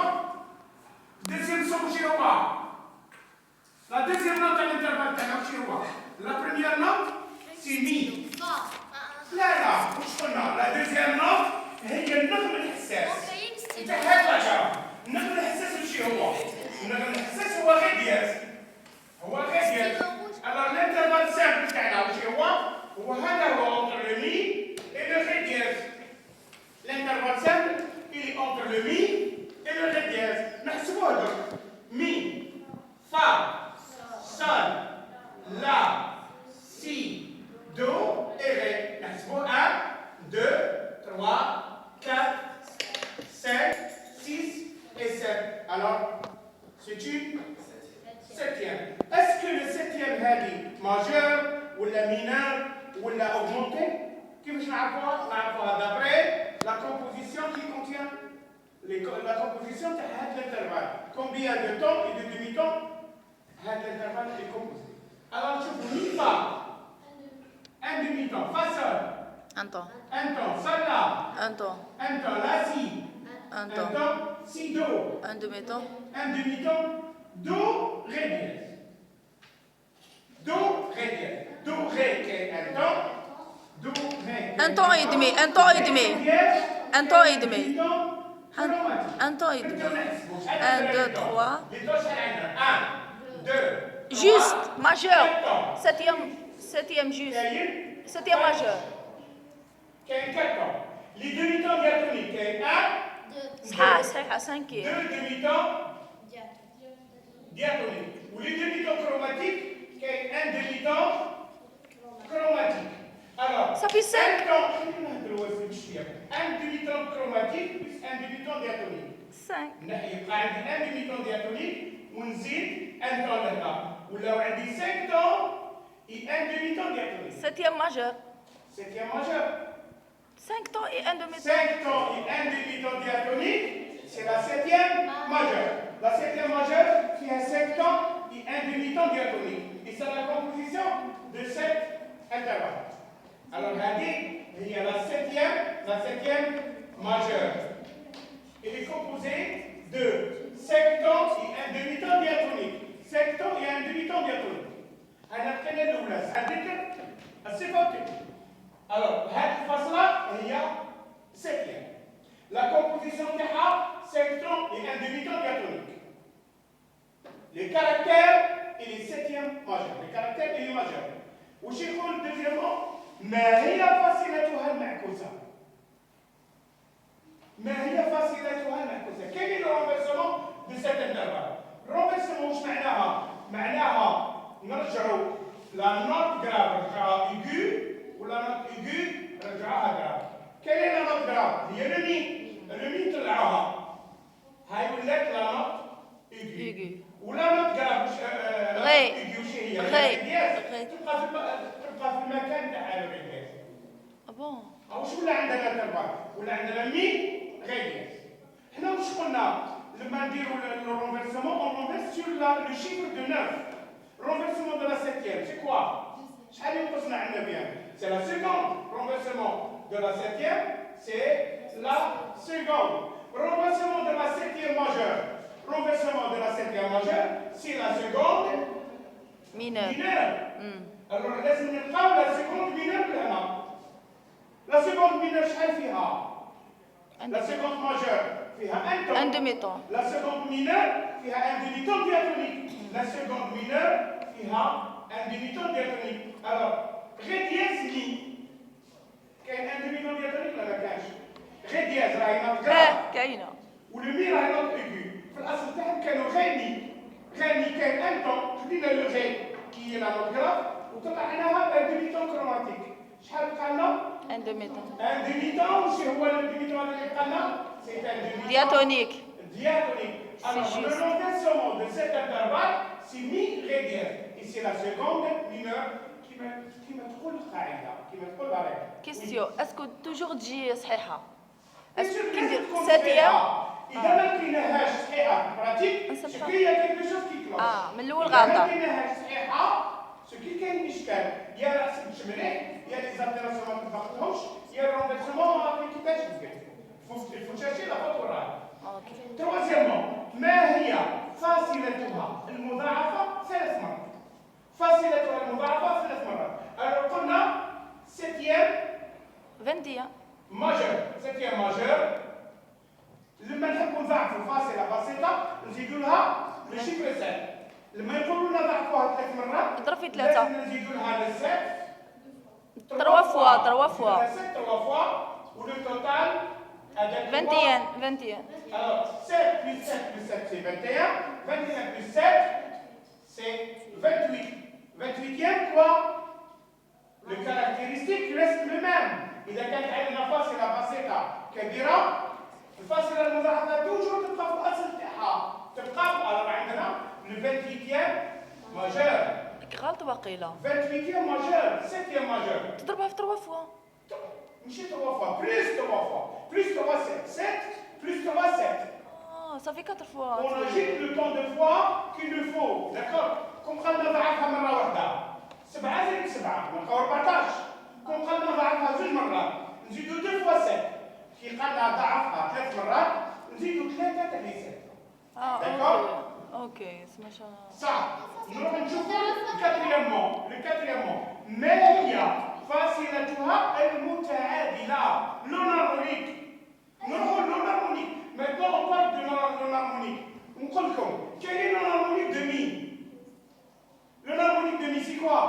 D'accord? Deuxième son chez Oba. La deuxième note à l'intervalle chez Oba. La première note, c'est Mi. لا لا مش قلنا لا دوزيام نوت هي النغم الحساس انت هكذا النغم الحساس وشي هو النغم الحساس هو غير دياز هو غير دياز alors l'intervalle simple تاعنا وشي هو هذا هو entre le mi et le ré dièse l'intervalle simple il est entre le mi et le ré dièse نحسبوه دوك mi fa sol la si do et ré. 1, 2, 3, 4, 5, 6 et 7. Alors, c'est une septième. Est-ce que le septième est majeur ou la mineur ou la augmenté? Qu'est-ce que je d'après la composition qui contient la composition de l'intervalle. Combien de temps et de demi-temps l'intervalle est composé? Alors, je vous dis pas. Un demi-temps, fa sol. Un temps. Un temps, sol la. Un temps. Un temps, la si. Un Un temps. temps, si do. Un demi-temps. Un demi-temps, do, ré dièse. Do, ré dièse. Do, ré, qui est un temps. Do, ré. Un temps et demi. Un temps et demi. Un temps et demi. Un temps et demi. 1, 2, 3. Un, deux. Juste, majeur. Septième juste. Septième majeur. كاين 4 temps. Les demi-temps diatoniques كاين 1 صحيحة 5. 2 demi-temps diatoniques. Ou les demi-temps chromatiques كاين un demi-temps chromatique. Alors, ça fait 5. Un demi-temps chromatique plus un demi-temps diatonique. 5. يبقى عندي un demi-temps diatonique ونزيد un temps لهنا. ولو عندي 5 temps et un demi-temps diatonique. Septième majeur. Septième majeur. 5 temps et un demi-temps. 5 temps et un demi-temps diatonique, c'est la septième majeure. La septième majeure qui a 5 temps et un demi-temps diatonique. Et c'est la composition de 7 intervalles. Alors, regardez, il y a la septième majeure. Elle est composée de 5 temps et un demi-temps diatonique. 5 temps et un demi-temps diatonique. أنا كنا الأولى هذيك الصفة. Alors هذه الفصلة هي septième. La composition تاعها 5 temps et un demi-temps diatonique. Les caractères et les septièmes majeurs. Les caractères et les majeurs. وش يقول deuxièmement ما هي فاصلتها المعكوسة؟ ما هي فاصلتها المعكوسة؟ quel est le renversement de cet intervalle? renversement وش معناها؟ معناها نرجعوا لا نوت جراف رجعها ايجو ولا نوت ايجو رجعها جراف. كاين لا نوت جراف هي لمين طلعوها هاي ولات لا نوت ايجو ولا نوت جراف ايجو شي هي تبقى في المكان تاع الغي دياز. بون واش ولا عندنا تربه ولا عندنا مين غير دياز. حنا واش قلنا لما نديروا لو رونفيرسمون اون رونفيرس سور لو شيفر دو 9. Renversement de la septième, c'est quoi? C'est la seconde. Renversement de la septième, c'est la seconde. Renversement de la septième majeure. Renversement de la septième majeure, c'est la seconde mineure. Alors, laisse-nous نلقاو la seconde mineure هنا. La seconde mineure شحال فيها؟ La seconde majeure فيها un temps. Un demi-temps. La seconde mineure فيها un demi-temps diatonique. La seconde mineure فيها un demi-temps diatonique. Alors, ré dièse mi. كاين un demi-temps diatonique ولا ما كانش؟ ري دياز راهي نوت جراف. كاينة. والمي راهي نوت ايغو. في الأصل تاعهم كانوا غي مي. غي مي كاين ان طون، خدينا لو غي كي هي لا نوت جراف وطلعناها ان ديميتون كروماتيك. شحال بقى لنا؟ ان ديميتون. ان ديميتون وش هو الديميتون اللي بقى لنا؟ سي ان ديميتون دياتونيك. diatonique. Alors, le renversement de cet intervalle, c'est mi ré dièse. Et c'est la seconde mineure qui me trouve le qaïda, qui me trouve la règle. Question, est-ce que toujours dit صحيحة؟ Est-ce que septième? إذا ما كايناهاش صحيحة pratique, c'est qu'il y a quelque chose qui cloche. من الأول غلطة. إذا ما كايناهاش صحيحة، ce qui كاين إشكال. يا ما حسبتش مليح، يا لي زالتيراسيون ما طبقتهمش، يا الرونفيرسمون ما ابليكيتاش مزيان. Il faut chercher la faute orale. Troisièmement, نعرفوا فا سي لا فا سيتا نزيدوا لها الشيفر 7 لما يقولوا لنا ضعفوها 3 مرات اضرب في 3 نزيدوا لها السات 3 فوا 3 فوا 3 فوا ولو توتال avec 21 21 alors 7 plus 7 plus 7 c'est 21 21 plus 7 c'est 28 28e quoi le caractéristique reste le même إذا كانت عندنا فاصلة بسيطة كبيرة الفاصلة المضاعفة توجور تبقى في الأصل تاعها تبقى alors عندنا le 28e majeur غلط باقيلا 28e majeur 7e majeur تضربها في 3 فوا ماشي 3 fois plus 3 fois plus 3 7 7 plus 3 7 صافي 4 فوا on ajoute le temps de fois qu'il nous faut d'accord كون قلنا ضعفها مرة واحدة 7 زائد 7 نلقاو 14 كون قلنا ضعفها 2 مرات نزيدو 2 fois 7 كي قلنا ضعفها 3 مرات نزيدو 3 تاع 7 d'accord اوكي سمعش صح نروح نشوفو الكاتريامون ما هي فاصلتها المتعادلة لونارمونيك نروحو لونارمونيك maintenant on parle de l'harmonique نقول لكم quel est l'harmonique de mi l'harmonique de mi c'est quoi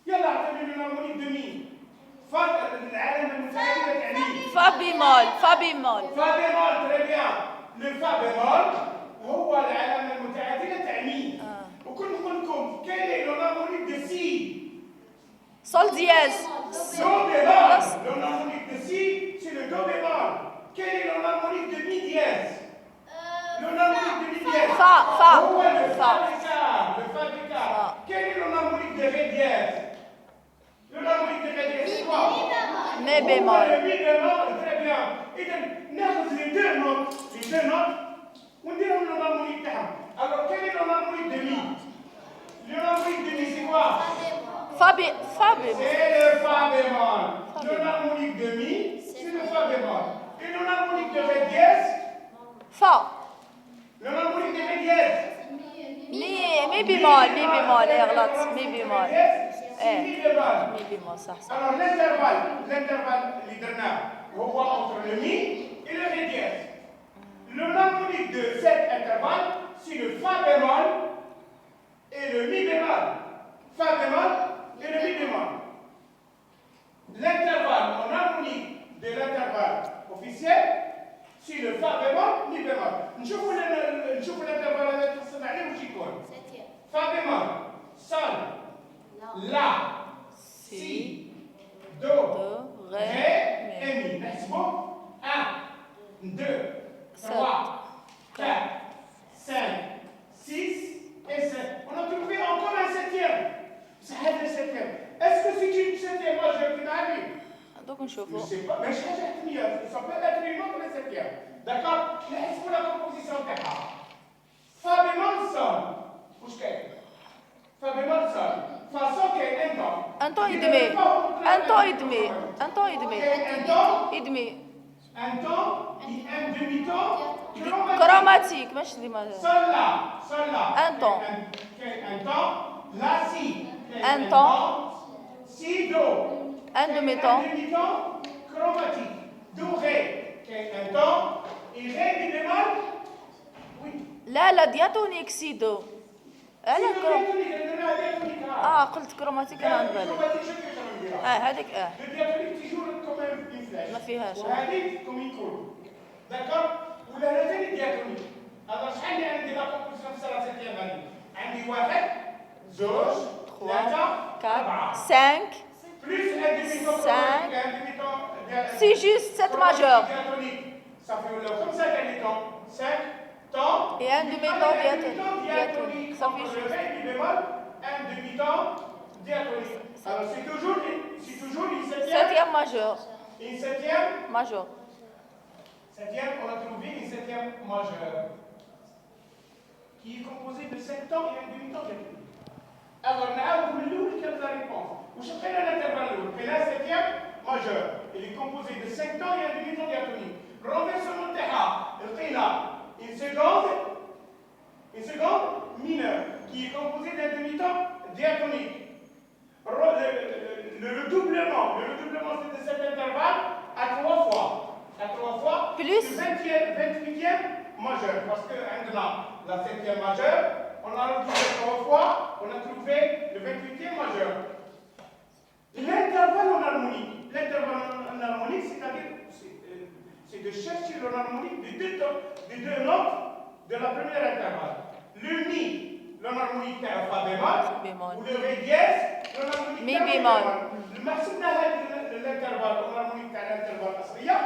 يلا اعطيني l'harmonique de mi العلامة المتعادلة تاع مي فا بيمول فا بيمول فا بيمول très bien le fa bémol هو العلامة المتعادلة تاع مي وكل نقول لكم quel est l'harmonique de si سول دياز do bémol l'harmonique de si c'est le do bémol quel est l'harmonique de mi dièse l'harmonique de mi dièse فا هو le فا fa d'écart le fa d'écart quel est l'harmonique de ré dièse l'harmonique de ré dièse c'est quoi مي بيمول le mi bémol très bien إذا ناخذ les deux notes ونديرهم l'harmonique تاعهم alors quel est l'harmonique de mi l'harmonique de mi c'est quoi فا بيمول c'est le fa bémol l'harmonique de mi c'est le fa bémol et l'harmonique de ré dièse فا l'harmonique de ré dièse مي بيمول ايه غلط مي بيمول c'est mi bémol مي بيمول صح صح alors l'intervalle اللي درناه هو entre le mi et le ré dièse l'harmonique de cet intervalle c'est le fa bémol et le mi bémol fa bémol et le mi bémol l'intervalle en harmonique de l'intervalle officiel c'est le fa bémol mi bémol نشوفوا l'intervalle هذا تحصل عليه واش يكون fa bémol sol la si do ré et mi نحسبوا 1 2 3 4 5 6 et 7 on a trouvé encore un septième c'est هذا septième est-ce que c'est une septième majeure qui m'arrive دوك je نشوفوا sais pas mais حاجه حتميه ça peut être une autre septième d'accord نحسبوا la composition تاعها fa bémol sol واش كاين fa bémol sol fa sol كاين ان طون يدمي ان طون يدمي ان طون يدمي un temps يدمي un temps un demi-temps كروماتيك ماشي ديما sol là Un temps. un temps la si Un temps. si do ان دومي طون un demi-temps chromatique do ré un temps et ré mi bémol oui لا دياتونيك سيدو انا كرو ah قلت كروماتيك انا عند بالي هذيك le diatonique toujours comme une flèche ما فيهاش وهذيك comme une courbe d'accord ولا هذين الدياتونيك هذا شحال اللي عندي لا كومبوزيسيون في السلاسل ديال هذه عندي 1 2 3 4 5 plus un demi-ton Cinq. un demi-ton C'est juste 7 majeur. diatonique ça fait comme ça qu'un demi-ton 5 temps Et un demi-ton diatonique. Ça fait le juste. ré mi bémol un demi-temps diatonique alors c'est toujours une septième 7e majeur une septième majeur septième on a trouvé une septième majeure qui est composée de 5 temps et un demi-temps diatonique alors نعاود من الاول كانت la réponse واش لقينا l'intervalle الاول لقينا septième majeur il est composé de 5 temps et un demi-temps diatonique renversement تاعها لقينا une seconde mineure qui est composée d'un demi-temps diatonique le redoublement c'est de cet intervalle à 3 fois plus 28e majeur, parce que la 7e majeure, on a retrouvé 3 fois, on a trouvé le 28e majeur. L'intervalle en harmonique, c'est-à-dire, c'est de chercher l'harmonique des deux notes de la première intervalle. Le mi, l'harmonique à fa bémol, ou le ré dièse, l'harmonique Mi à bémol. Le maximum de l'intervalle, l'harmonique à l'intervalle asriya,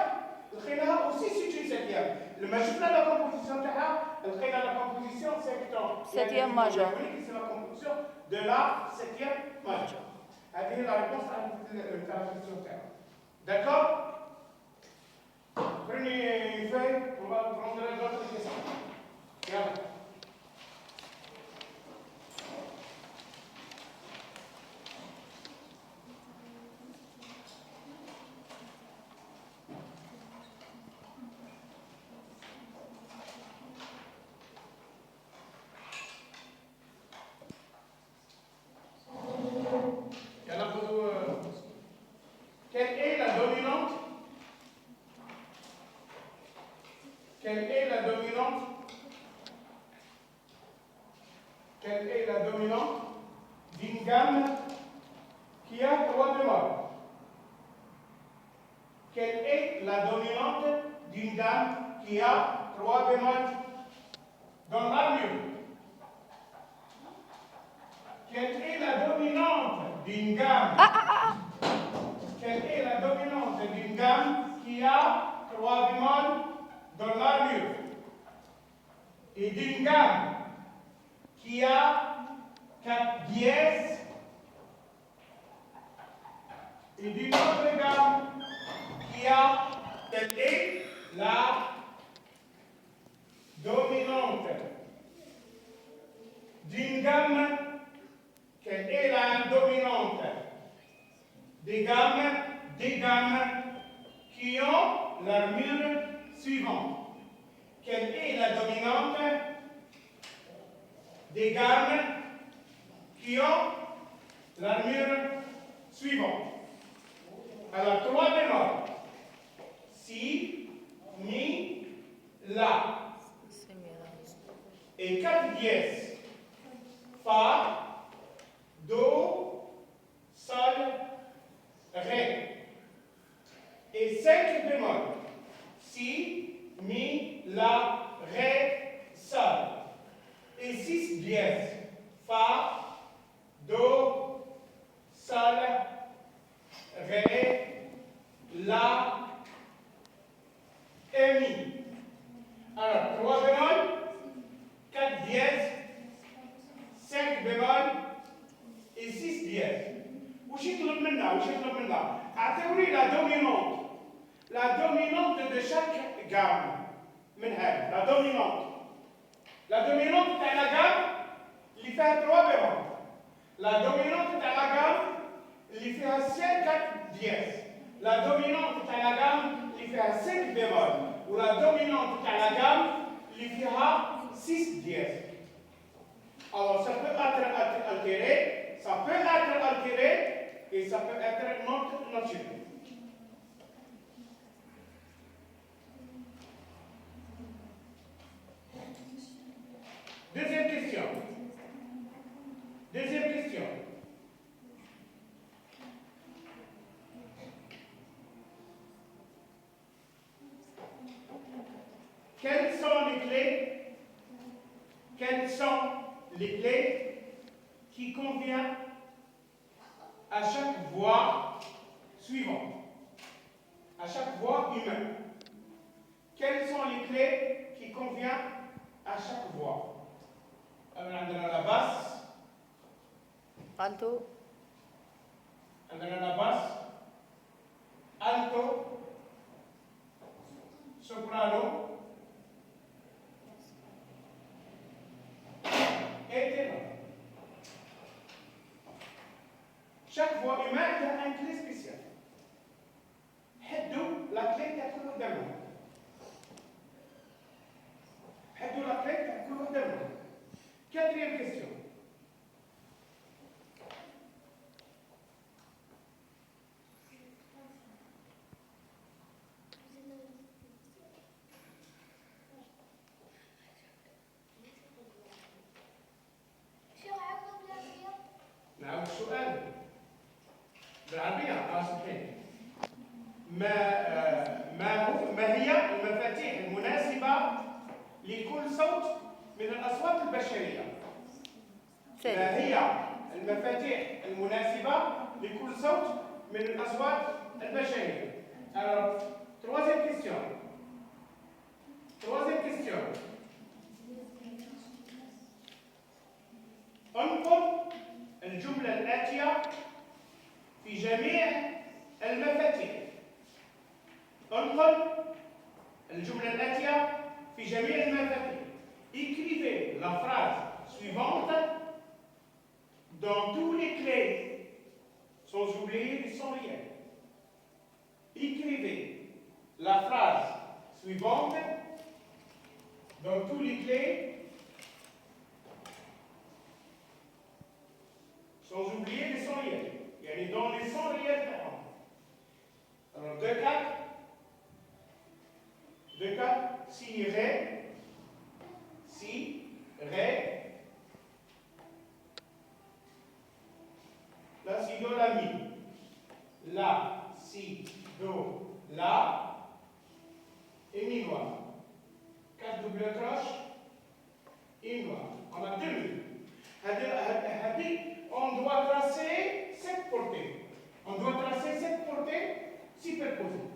الخينها aussi c'est une septième. لما شفنا la composition تاعها الخينا la composition septième majeur. C'est la composition de la septième majeure. هذه la réponse à la question تاعها. D'accord? Prenez une feuille, on va prendre d'autres questions. Yalla. Quelle est la dominante? Quelle est la dominante? Quelle est la dominante d'une gamme qui a 3 bémols? Quelle est la dominante d'une gamme qui a 3 bémols dans l'armure? Quelle est la dominante d'une gamme? Quelle est la dominante d'une gamme qui a 3 bémols dans l'armure? Et d'une gamme qui a 4 dièses et d'une autre gamme qui a, quelle est la dominante d'une gamme, quelle est la dominante des gammes qui ont l'armure suivante? Quelle est la dominante des gammes qui ont l'armure suivante? Alors, 3 bémols. Si, mi, la. Et 4 dièses. Fa, do, sol, ré. Et 5 bémols. Si, mi, la, ré, sol. Et 6 dièses. Fa, do, sol, ré, la et mi. Alors, 3 bémols, 4 dièses, 5 bémols et 6 dièses. وش يطلب منا؟ اعطوني la dominante de chaque gamme. من هذه la dominante. La dominante تاع la gamme اللي فيها 3 bémols. La dominante تاع la gamme اللي فيها 4 dièses. La dominante تاع la gamme اللي فيها 5 bémols. Ou la dominante تاع la gamme اللي فيها 6 dièses. Alors ça peut être altéré, et ça peut être non naturel. Deuxième question. Quelles sont les clés qui conviennent à chaque voix suivante, à chaque voix humaine? Quelles sont les clés qui conviennent à chaque voix? عندنا la basse, alto, عندنا la basse, alto, soprano et ténor. Chaque voix humaine a une clé spéciale. حدوا la clé تاع كل وحده منهم. حدوا la clé تاع كل وحده منهم. Quatrième question. لكل صوت من الأصوات البشرية. سهل. ما هي المفاتيح المناسبة لكل صوت من الأصوات البشرية؟ Alors, troisième question. انقل الجملة الآتية في جميع المفاتيح. انقل الجملة الآتية في جميع المفاتيح. Écrivez la phrase suivante dans tous les clés, sans oublier les sans réels. Écrivez la phrase suivante dans tous les clés, sans oublier les sans réels. يعني dans les sans réels. Alors, 2-4, si, ré, la, si, do, la, mi. La, si, do, la, et mi noir. 4 double croche, et noir. On a 2 minutes. On doit tracer 7 portées. On doit tracer 7 portées superposées.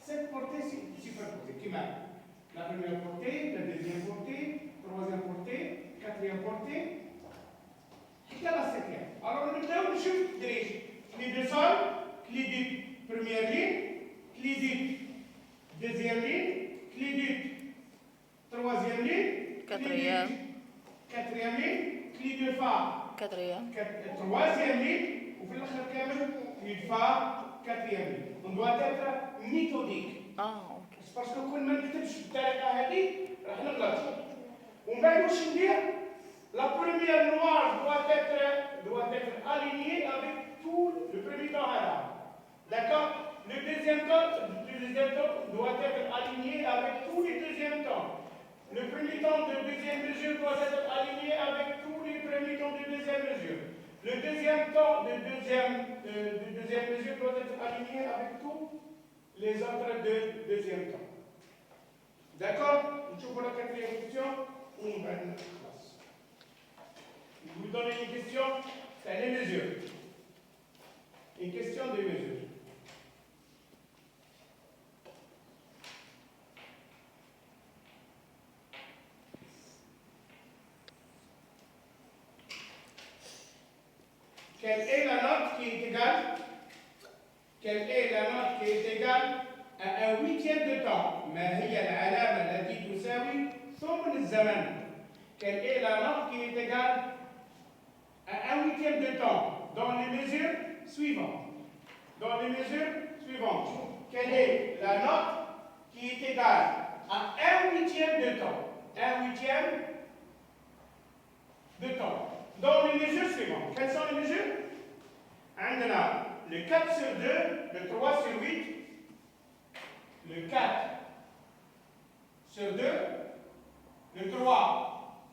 7 portées superposées. Qui marquent la première portée, la deuxième portée, troisième portée, quatrième portée. Et la septième. Alors, nous devons juste clé de sol, clé de première ligne, clé de deuxième ligne, clé de troisième ligne, quatrième ligne, clé de fa, troisième ligne, ou في الآخر كامل clé de fa, quatrième ligne. On doit être méthodique. اوكي. parce que كل ما نكتبش بالطريقة هذه راح نغلط. ومن بعد واش ندير؟ La première noire doit être alignée avec tout le premier temps arabe. D'accord? Le deuxième temps doit être aligné avec tous les deuxièmes temps. Le premier temps de deuxième mesure doit être aligné avec tous les premiers temps de deuxième mesure. Le deuxième temps de deuxième mesure doit être aligné avec tous les autres de deuxième temps. D'accord? Je vous la quatrième question. Je vous donne une question, c'est les mesures. Une question de mesure. Quelle est la note qui est égale? Quelle est la note qui est égale à un huitième de temps? ما هي العلامة التي تساوي ثمن الزمن? Quelle est la note qui est égale à un huitième de temps dans les mesures suivantes? Dans les mesures suivantes. Quelle est la note qui est égale à un huitième de temps? Un huitième de temps. Dans les mesures suivantes. Quelles sont les mesures? عندنا le 4 sur 2, le 3 sur 8, le 4 sur 2, le 3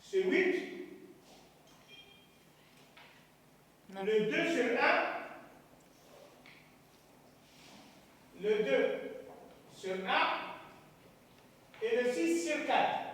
sur 8, le 2 sur 1, le 2 sur 1 et le 6 sur 4.